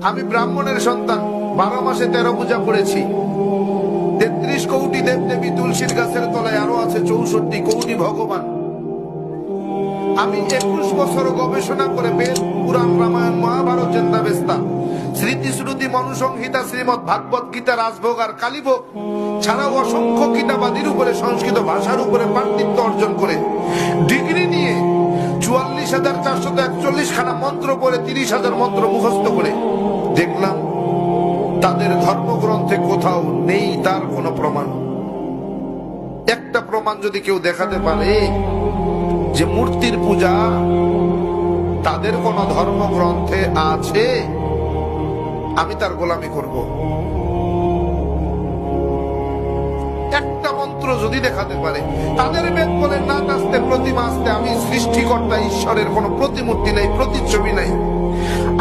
আমি ব্রাহ্মণের সন্তান, 12 মাসে 13 পূজা করেছি। 33 কোটি দেব দেবী, তুলসীর গাছের তলায় আরো আছে 64 কোটি ভগবান। আমি 21 বছর গবেষণা করে বেদ, পুরাণ, রামায়ণ, মহাভারত, জেন্দাবেস্তা, স্মৃতি শ্রুতি, মনুসংহিতা, শ্রীমদ ভাগবত গীতা, রাজভোগ আর কালীভোগ ছাড়াও অসংখ্য কিতাবাদির উপরে, সংস্কৃত ভাষার উপরে পাণ্ডিত্য অর্জন করে ডিগ্রি নিয়ে 44,441 খানা মন্ত্র পড়ে 30,000 মন্ত্র মুখস্থ করে দেখলাম তাদের ধর্মগ্রন্থে কোথাও নেই তার কোনো প্রমাণ। একটা প্রমাণ যদি কেউ দেখাতে পারে যে মূর্তির পূজা তাদের কোন ধর্মগ্রন্থে আছে, আমি তার গোলামি করব। একটা মন্ত্র যদি দেখাতে পারে, তাদের বেদ বলে নাচ আসতে, প্রতিমা আসতে, আমি সৃষ্টিকর্তা ঈশ্বরের কোন প্রতিমূর্তি নাই, প্রতিচ্ছবি নাই,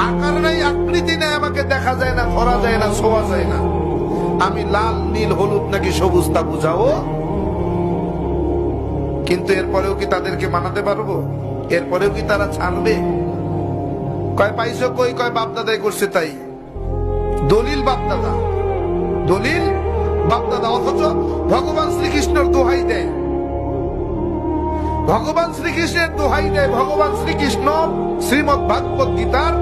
আকার নাই, আকৃতি নাই, আমাকে দেখা যায় না, ধরা যায় না, ছোঁয়া যায় না, আমি লাল, নীল, হলুদ নাকি সবুজ তা বুঝাও। কিন্তু এরপরেও কি তাদেরকে মানাতে পারবো? এরপরেও কি তারা ছাড়বে? কয় পাইছো কই? কয় বাপদাদাই করছে তাই। দলিল বাপদাদা, দলিল বাপদাদা, অথচ ভগবান শ্রীকৃষ্ণের দোহাই দেয়, ভগবান শ্রীকৃষ্ণের দোহাই দেয়। ভগবান শ্রীকৃষ্ণ শ্রীমদ ভাগবত গীতার